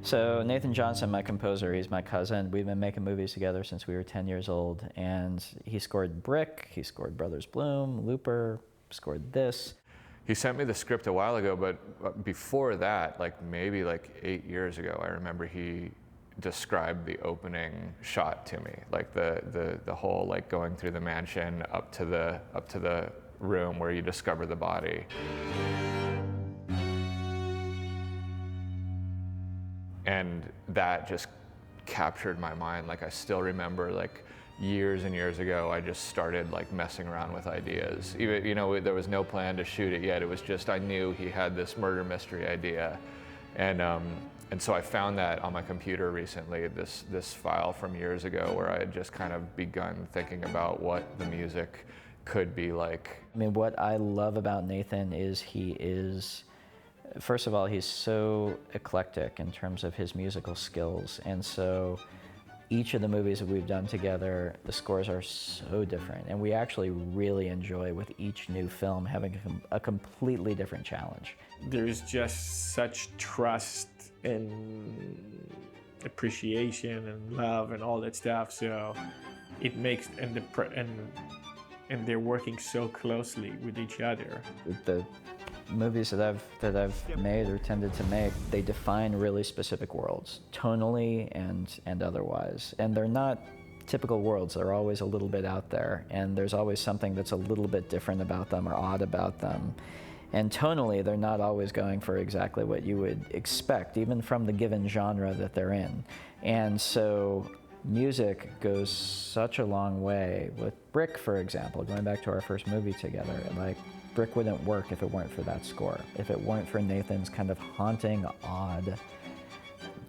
So Nathan Johnson, my composer, he's my cousin. We've been making movies together since we were 10 years old. And he scored Brick, he scored Brothers Bloom, Looper, scored this. He sent me the script a while ago, but before that, like maybe like 8 years ago, I remember he described the opening shot to me, like the whole like going through the mansion up to the room where you discover the body. And that just captured my mind. Like I still remember, like years and years ago, I just started like messing around with ideas. Even, you know, there was no plan to shoot it yet. It was just, I knew he had this murder mystery idea. And so I found that on my computer recently, this file from years ago where I had just kind of begun thinking about what the music could be like. I mean, what I love about Nathan is first of all, he's so eclectic in terms of his musical skills. And so each of the movies that we've done together, the scores are so different. And we actually really enjoy with each new film having a completely different challenge. There's just such trust and appreciation and love and all that stuff. So it makes, and they're working so closely with each other. The movies that I've made or tended to make, they define really specific worlds, tonally and otherwise. And they're not typical worlds. They're always a little bit out there, and there's always something that's a little bit different about them or odd about them. And tonally, they're not always going for exactly what you would expect, even from the given genre that they're in. And so music goes such a long way. With Brick, for example, going back to our first movie together, like Brick wouldn't work if it weren't for that score. If it weren't for Nathan's kind of haunting, odd,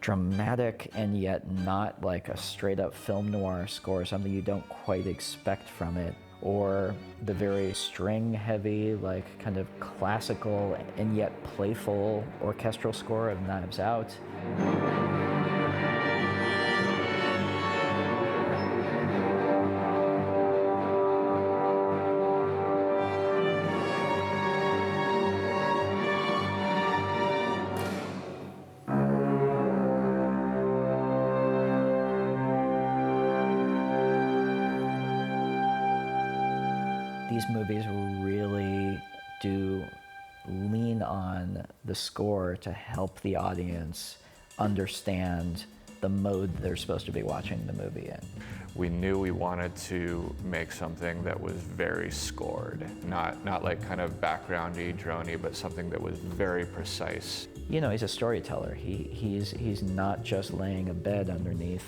dramatic, and yet not like a straight up film noir score, something you don't quite expect from it, or the very string heavy, like kind of classical and yet playful orchestral score of Knives Out. These movies really do lean on the score to help the audience understand the mode they're supposed to be watching the movie in. We knew we wanted to make something that was very scored, not like kind of backgroundy, drony, but something that was very precise. You know, he's a storyteller. He's not just laying a bed underneath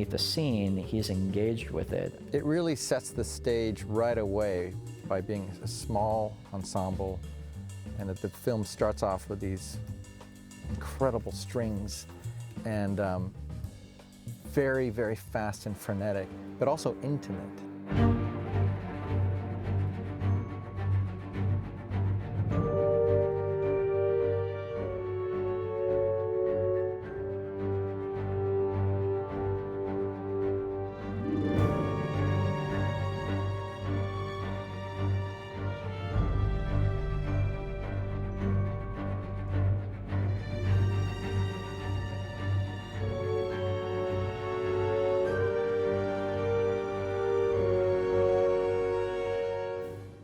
the scene, he's engaged with it. It really sets the stage right away by being a small ensemble, and that the film starts off with these incredible strings and very, very fast and frenetic, but also intimate.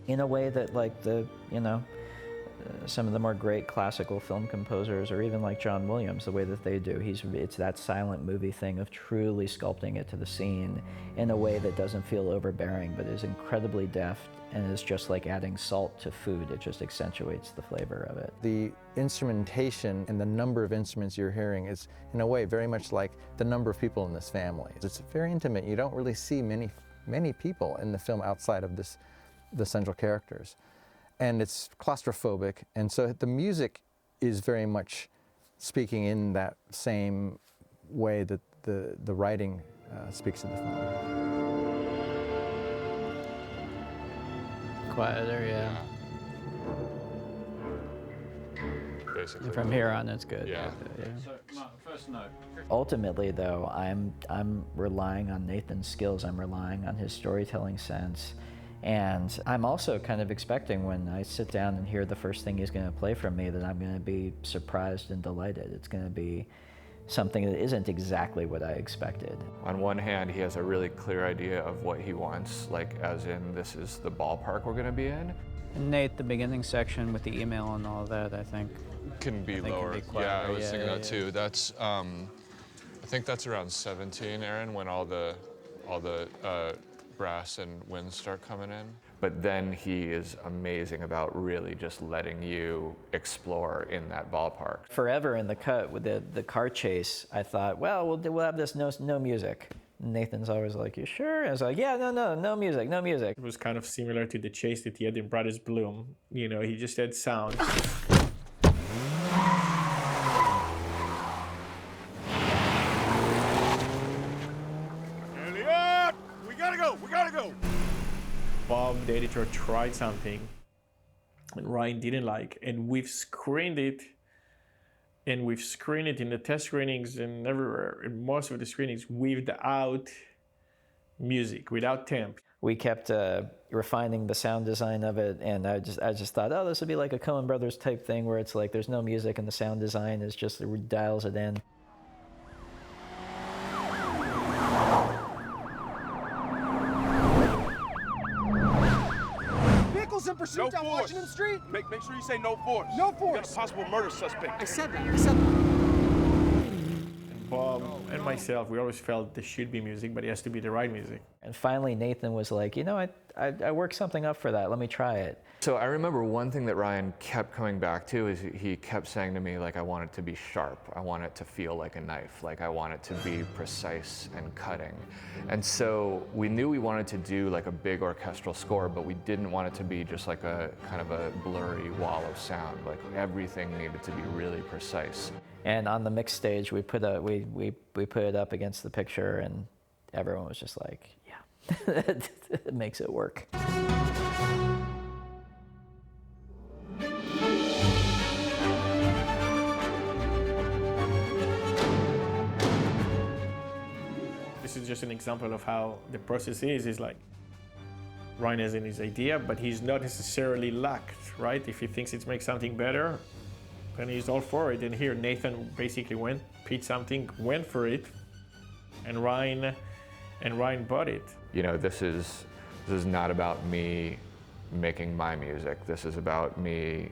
In a way that like some of the more great classical film composers, or even like John Williams, the way that they do, it's that silent movie thing of truly sculpting it to the scene in a way that doesn't feel overbearing, but is incredibly deft and is just like adding salt to food. It just accentuates the flavor of it. The instrumentation and the number of instruments you're hearing is, in a way, very much like the number of people in this family. It's very intimate. You don't really see many people in the film outside of the central characters. And it's claustrophobic, and so the music is very much speaking in that same way that the writing speaks to the film. Quieter, yeah. Basically. From here on, it's good. Yeah. So, first note. Ultimately, though, I'm relying on Nathan's skills. I'm relying on his storytelling sense, And I'm also kind of expecting when I sit down and hear the first thing he's going to play from me that I'm going to be surprised and delighted. It's going to be something that isn't exactly what I expected. On one hand, he has a really clear idea of what he wants, like as in this is the ballpark we're going to be in. And Nate, the beginning section with the email and all that, I think. Can be lower. Yeah, I was thinking that too. That's, I think that's around 17, Aaron, when all the brass and winds start coming in. But then he is amazing about really just letting you explore in that ballpark. Forever in the cut with the car chase, I thought, well, we'll have this no music. Nathan's always like, you sure? I was like, yeah, no music. It was kind of similar to the chase that he had in Brothers Bloom. You know, he just had sound. Elliott! We gotta go! Bob, the editor, tried something and Ryan didn't like, and we've screened it in the test screenings and everywhere, in most of the screenings, without music, without temp. We kept refining the sound design of it, and I just thought, oh, this would be like a Coen Brothers type thing where it's like there's no music and the sound design is just, it dials it in. Vehicles in pursuit down Washington Street? Make sure you say no force. No force. You got a possible murder suspect. I said that. Bob and myself, we always felt there should be music, but it has to be the right music. And finally, Nathan was like, you know, I worked something up for that. Let me try it. So I remember one thing that Ryan kept coming back to is he kept saying to me, like, I want it to be sharp. I want it to feel like a knife. Like, I want it to be precise and cutting. And so we knew we wanted to do like a big orchestral score, but we didn't want it to be just like a kind of a blurry wall of sound. Like, everything needed to be really precise. And on the mix stage, we put it up against the picture, and everyone was just like, yeah, it makes it work. This is just an example of how the process is like Ryan has in his idea, but he's not necessarily lacked, right? If he thinks it makes something better, then he's all for it. And here Nathan basically pitched something, went for it, and Ryan bought it. You know, this is not about me making my music. This is about me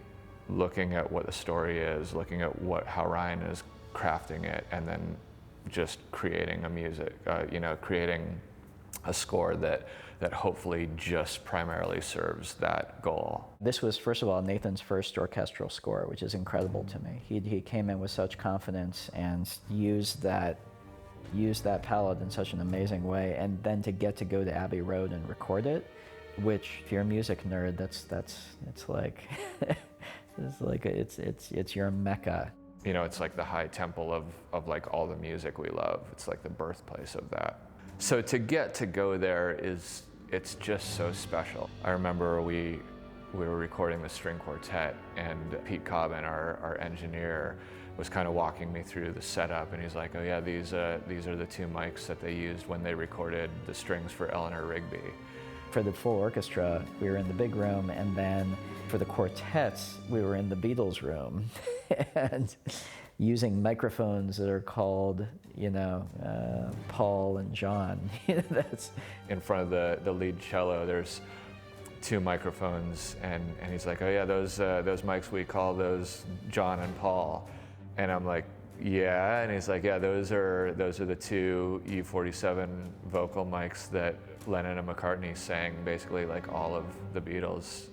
looking at what the story is, looking at how Ryan is crafting it, and then just creating creating a score that hopefully just primarily serves that goal. This was, first of all, Nathan's first orchestral score, which is incredible to me. He came in with such confidence and used that palette in such an amazing way, and then to get to go to Abbey Road and record it, which, if you're a music nerd, it's your mecca. You know, it's like the high temple of like all the music we love. It's like the birthplace of that. So to get to go there it's just so special. I remember we were recording the string quartet, and Pete Cobbin, our engineer, was kind of walking me through the setup, and he's like, oh yeah, these are the two mics that they used when they recorded the strings for Eleanor Rigby. For the full orchestra, we were in the big room, and then for the quartets, we were in the Beatles room, and using microphones that are called, Paul and John. That's in front of the lead cello. There's two microphones, and he's like, oh yeah, those mics, we call those John and Paul. And I'm like, yeah, and he's like, yeah, those are the two E47 vocal mics that Lennon and McCartney sang basically like all of the Beatles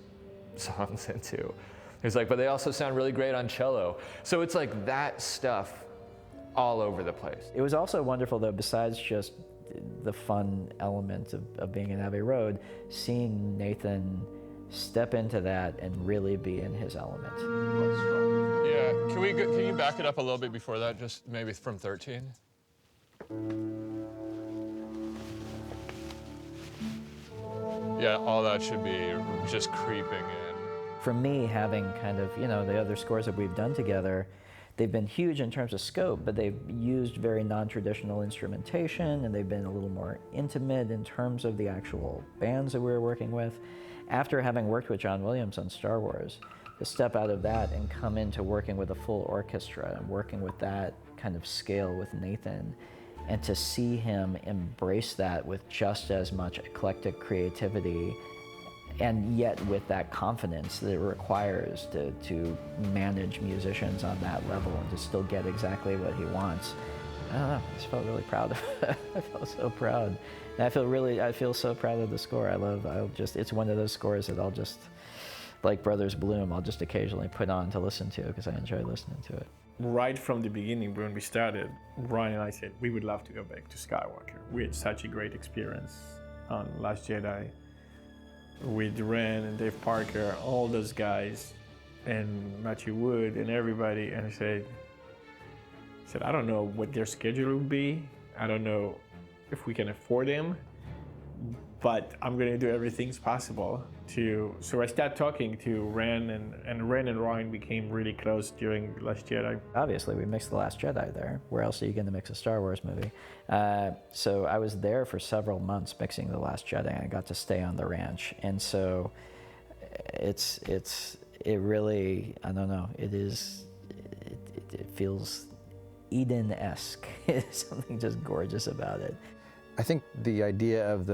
songs into. He's like, but they also sound really great on cello. So it's like that stuff all over the place. It was also wonderful, though, besides just the fun element of being in Abbey Road, seeing Nathan step into that and really be in his element. Yeah, can you back it up a little bit before that, just maybe from 13? Yeah, all that should be just creeping in. For me, having kind of, the other scores that we've done together, they've been huge in terms of scope, but they've used very non-traditional instrumentation, and they've been a little more intimate in terms of the actual bands that we were working with. After having worked with John Williams on Star Wars, to step out of that and come into working with a full orchestra and working with that kind of scale with Nathan, and to see him embrace that with just as much eclectic creativity, and yet with that confidence that it requires to manage musicians on that level and to still get exactly what he wants. I don't know, I just felt really proud of it. I felt so proud. And I feel so proud of the score. It's one of those scores that I'll just, like Brothers Bloom, I'll just occasionally put on to listen to because I enjoy listening to it. Right from the beginning, when we started, Rian and I said, we would love to go back to Skywalker. We had such a great experience on Last Jedi with Ren and Dave Parker, all those guys, and Matthew Wood and everybody. And I said, I don't know what their schedule would be. I don't know if we can afford them, but I'm going to do everything possible to. So I started talking to Ren, and Ren and Rian became really close during Last Jedi. Obviously, we mixed The Last Jedi there. Where else are you going to mix a Star Wars movie? So I was there for several months mixing The Last Jedi, and I got to stay on the ranch. And so it really, I don't know, it feels Eden-esque. There's something just gorgeous about it. I think the idea of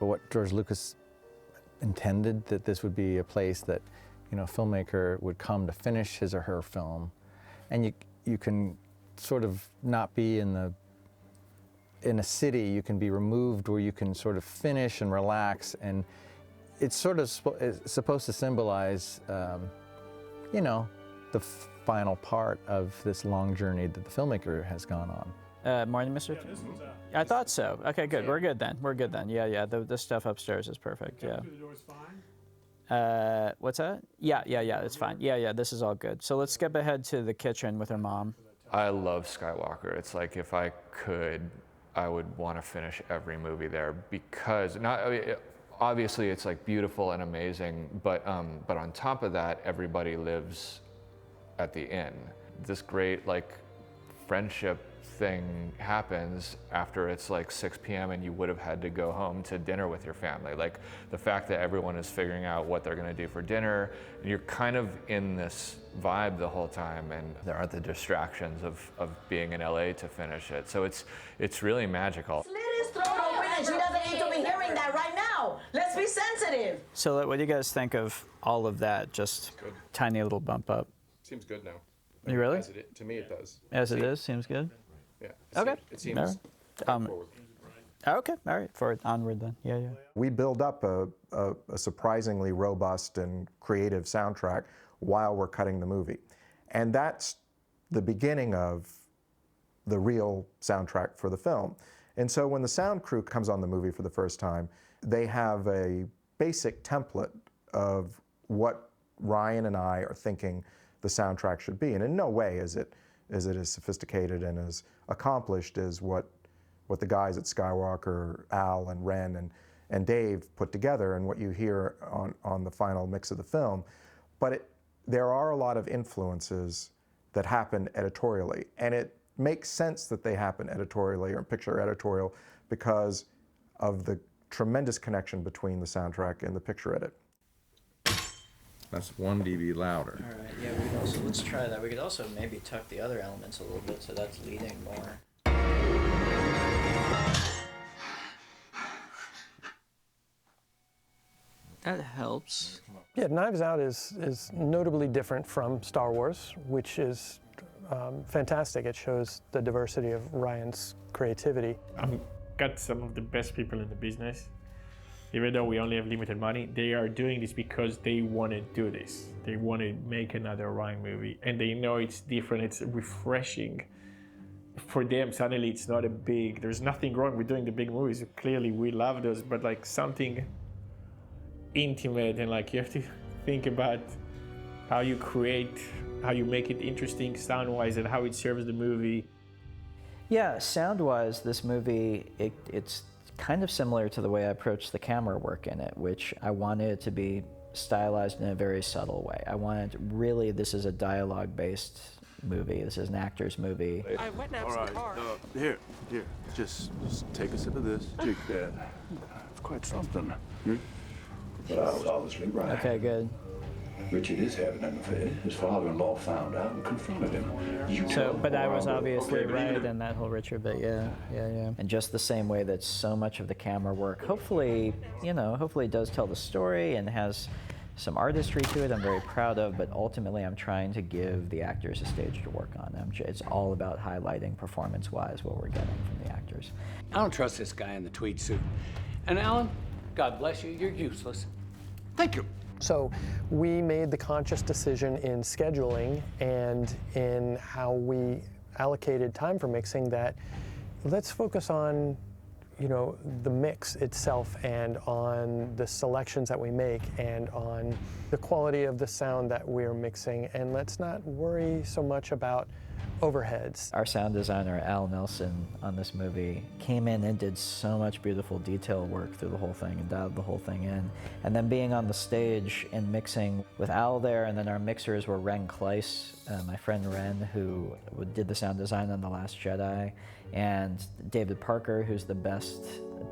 what George Lucas intended, that this would be a place that, a filmmaker would come to finish his or her film, and you can sort of not be in a city. You can be removed where you can sort of finish and relax, and it's sort of supposed to symbolize, the final part of this long journey that the filmmaker has gone on. Morning, Mr. I thought so. Okay, good. We're good then. Yeah. The stuff upstairs is perfect. Yeah. The door's fine. What's that? Yeah. It's fine. Yeah. This is all good. So let's skip ahead to the kitchen with her mom. I love Skywalker. It's like if I could, I would want to finish every movie there because obviously it's like beautiful and amazing, but on top of that, everybody lives at the inn. This great friendship thing happens after it's 6 p.m. and you would have had to go home to dinner with your family. Like the fact that everyone is figuring out what they're going to do for dinner, you're kind of in this vibe the whole time, and there aren't the distractions of being in LA to finish it. So it's really magical. Slit his throat open and she doesn't need to be hearing that right now. Let's be sensitive. So what do you guys think of all of that? Just Good. Tiny little bump up. Seems good now. You really? To me, it does. As it is, seems good. Yeah. Okay. It seems All right. forward. Okay, all right, forward, onward then. Yeah. We build up a surprisingly robust and creative soundtrack while we're cutting the movie. And that's the beginning of the real soundtrack for the film. And so when the sound crew comes on the movie for the first time, they have a basic template of what Rian and I are thinking the soundtrack should be. And in no way is it as sophisticated and as accomplished as what the guys at Skywalker, Al and Ren and Dave put together and what you hear on the final mix of the film. But there are a lot of influences that happen editorially. And it makes sense that they happen editorially or picture editorial because of the tremendous connection between the soundtrack and the picture edit. That's 1 dB louder. All right, yeah, let's try that. We could also maybe tuck the other elements a little bit so that's leading more. That helps. Yeah, Knives Out is notably different from Star Wars, which is fantastic. It shows the diversity of Rian's creativity. I've got some of the best people in the business. Even though we only have limited money, they are doing this because they want to do this. They want to make another Rian movie, and they know it's different, it's refreshing. For them, suddenly it's not there's nothing wrong with doing the big movies. Clearly, we love those, but something intimate, and you have to think about how you make it interesting sound-wise and how it serves the movie. Yeah, sound-wise, this movie, it's kind of similar to the way I approached the camera work in it, which I wanted it to be stylized in a very subtle way. I wanted, really, this is a dialogue-based movie. This is an actor's movie. I went and All right, here, just take a sip of this. Drink that. It's quite something. But I was obviously right. Okay, good. Richard is having an affair. His father-in-law found out and confronted him. But I was obviously right in that whole Richard bit, yeah. And just the same way that so much of the camera work, hopefully does tell the story and has some artistry to it I'm very proud of, but ultimately I'm trying to give the actors a stage to work on. It's all about highlighting performance-wise what we're getting from the actors. I don't trust this guy in the tweed suit. And Alan, God bless you, you're useless. Thank you. So we made the conscious decision in scheduling and in how we allocated time for mixing that let's focus on, the mix itself and on the selections that we make and on the quality of the sound that we're mixing, and let's not worry so much about overheads. Our sound designer, Al Nelson, on this movie came in and did so much beautiful detail work through the whole thing and dialed the whole thing in. And then being on the stage and mixing with Al there, and then our mixers were Ren Kleiss, my friend Ren, who did the sound design on The Last Jedi, and David Parker, who's the best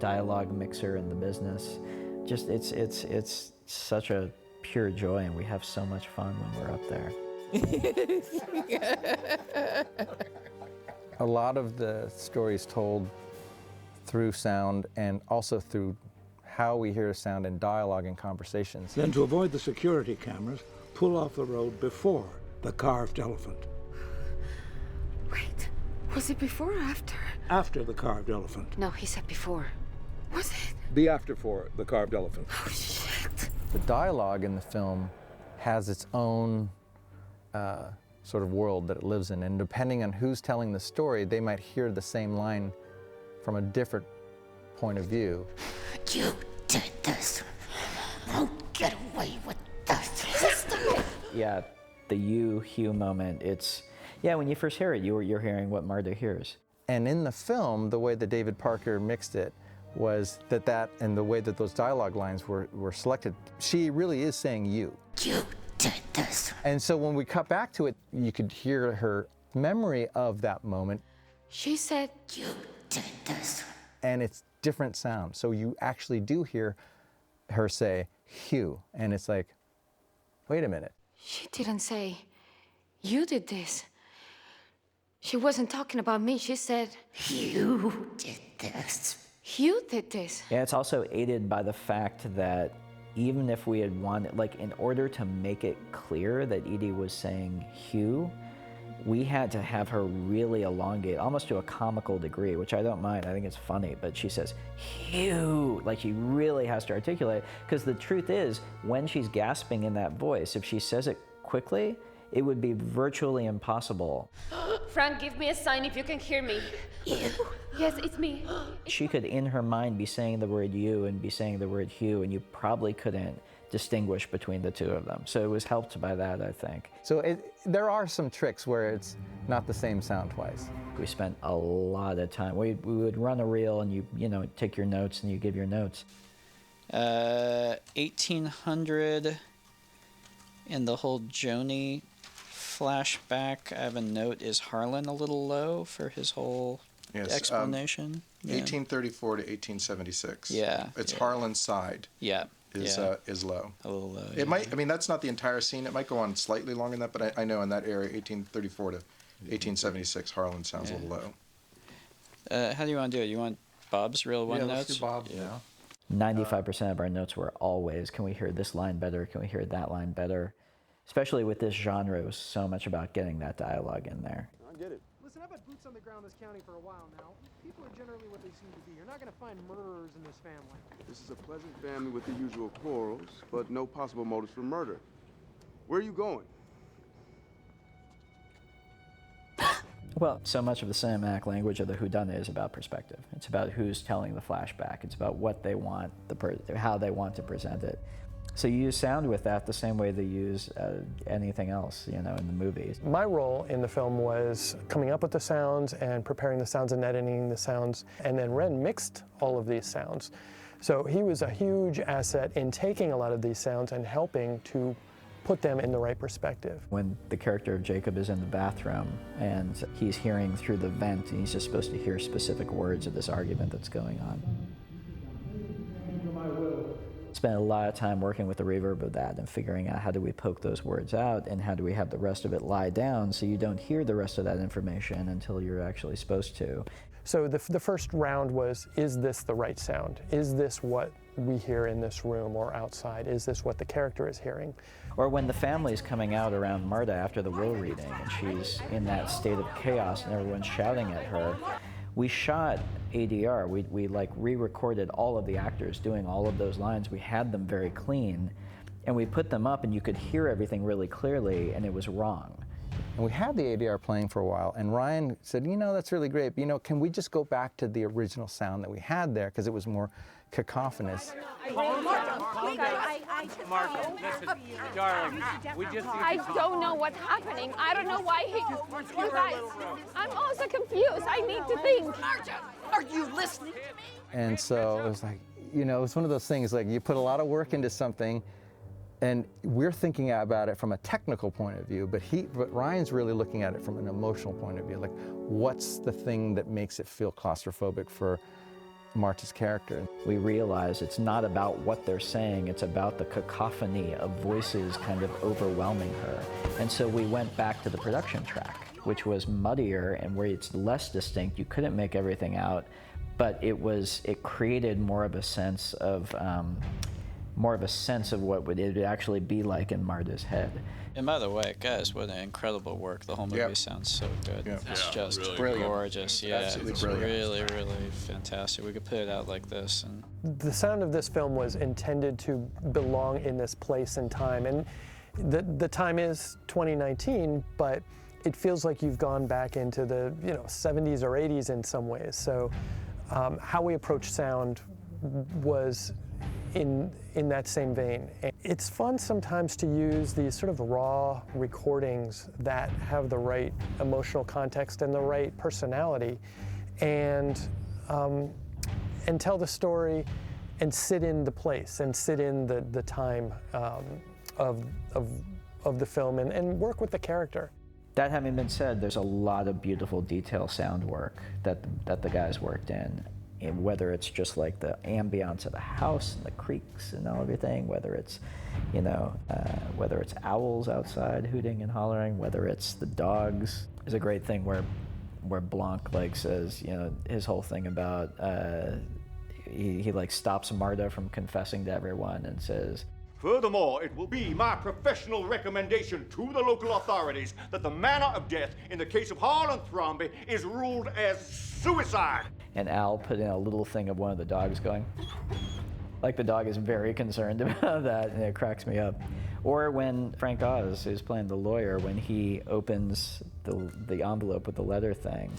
dialogue mixer in the business. Just, it's such a pure joy, and we have so much fun when we're up there. A lot of the stories told through sound and also through how we hear sound in dialogue and conversations. Then to avoid the security cameras, pull off the road before the carved elephant. Wait, was it before or after? After the carved elephant. No, he said before. Was it? Be after for the carved elephant. Oh, shit. The dialogue in the film has its own sort of world that it lives in, and depending on who's telling the story, they might hear the same line from a different point of view. You did this. Don't get away with this. Yeah, the Hugh moment, when you first hear it, you're hearing what Marta hears. And in the film, the way that David Parker mixed it was that and the way that those dialogue lines were selected, she really is saying you. You did this. And so when we cut back to it, you could hear her memory of that moment. She said, you did this. And it's different sound. So you actually do hear her say, Hugh. And it's like, wait a minute. She didn't say, you did this. She wasn't talking about me. She said, you did this. You did this. Yeah, it's also aided by the fact that even if we had wanted, in order to make it clear that Edi was saying Hugh, we had to have her really elongate, almost to a comical degree, which I don't mind. I think it's funny, but she says, Hugh, she really has to articulate, because the truth is, when she's gasping in that voice, if she says it quickly, it would be virtually impossible. Fran, give me a sign if you can hear me. You? Yes, it's me. She could, in her mind, be saying the word you and be saying the word Hugh, and you probably couldn't distinguish between the two of them. So it was helped by that, I think. So there are some tricks where it's not the same sound twice. We spent a lot of time. We would run a reel, and you take your notes and you give your notes. 1800 and the whole Joni flashback, I have a note, is Harlan a little low for his whole explanation? 1834 to 1876. Yeah. It's Harlan's side. Yeah. Is low. A little low. It might, that's not the entire scene. It might go on slightly longer than that, but I know in that area, 1834 to 1876, Harlan sounds a little low. How do you want to do it? You want Bob's real one notes? Let's do Bob's now. 95% of our notes were always, can we hear this line better? Can we hear that line better? Especially with this genre, it was so much about getting that dialogue in there. I get it. Listen, I've had boots on the ground in this county for a while now. People are generally what they seem to be. You're not going to find murderers in this family. This is a pleasant family with the usual quarrels, but no possible motives for murder. Where are you going? Well, so much of the cinematic language of the whodunit is about perspective. It's about who's telling the flashback. It's about what they want, how they want to present it. So you use sound with that the same way they use anything else, in the movies. My role in the film was coming up with the sounds and preparing the sounds and editing the sounds, and then Ren mixed all of these sounds. So he was a huge asset in taking a lot of these sounds and helping to put them in the right perspective. When the character of Jacob is in the bathroom and he's hearing through the vent, and he's just supposed to hear specific words of this argument that's going on. Spent a lot of time working with the reverb of that and figuring out how do we poke those words out and how do we have the rest of it lie down so you don't hear the rest of that information until you're actually supposed to. So the first round was, is this the right sound? Is this what we hear in this room or outside? Is this what the character is hearing? Or when the family's coming out around Marta after the will reading and she's in that state of chaos and everyone's shouting at her, we shot ADR. We like re-recorded all of the actors doing all of those lines. We had them very clean, and we put them up and you could hear everything really clearly, and it was wrong. And we had the ADR playing for a while, and Ryan said, you know, that's really great, but, you know, can we just go back to the original sound that we had there, because it was more cacophonous. Marta, listen, darling, we just... I don't know what's happening. I don't know why he... You guys, I'm also confused. I need to think. Marta, are you listening to me? And so it was like, you know, it's one of those things, like you put a lot of work into something, and we're thinking about it from a technical point of view, but Ryan's really looking at it from an emotional point of view. Like, what's the thing that makes it feel claustrophobic for Marta's character? We realize it's not about what they're saying, it's about the cacophony of voices kind of overwhelming her. And so we went back to the production track, which was muddier and where it's less distinct. You couldn't make everything out, but it created more of a sense of what it would actually be like in Marta's head. And by the way, guys, what an incredible work. The whole movie sounds so good. It's just really gorgeous. Yeah, it's really, really fantastic. We could put it out like this. And the sound of this film was intended to belong in this place and time. And the time is 2019, but it feels like you've gone back into the 70s or 80s in some ways. So how we approach sound was in that same vein. It's fun sometimes to use these sort of raw recordings that have the right emotional context and the right personality, and tell the story and sit in the place and sit in the time of the film and work with the character. That having been said, there's a lot of beautiful detail sound work that the guys worked in. And whether it's just like the ambiance of the house and the creaks and all everything, whether it's, whether it's owls outside hooting and hollering, whether it's the dogs. There's a great thing where Blanc says, his whole thing about he stops Marta from confessing to everyone and says, "Furthermore, it will be my professional recommendation to the local authorities that the manner of death in the case of Harlan Thrombey is ruled as suicide." And Al put in a little thing of one of the dogs going, like the dog is very concerned about that, and it cracks me up. Or when Frank Oz, who's playing the lawyer, when he opens the envelope with the letter thing,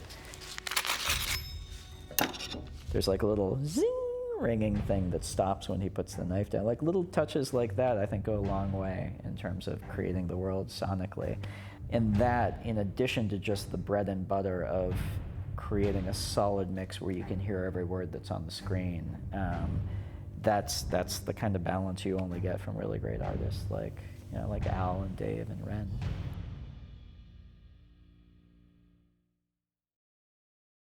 there's like a little zing ringing thing that stops when he puts the knife down. Like little touches like that, I think, go a long way in terms of creating the world sonically. And that, in addition to just the bread and butter of creating a solid mix where you can hear every word that's on the screen, that's the kind of balance you only get from really great artists like Al and Dave and Ren.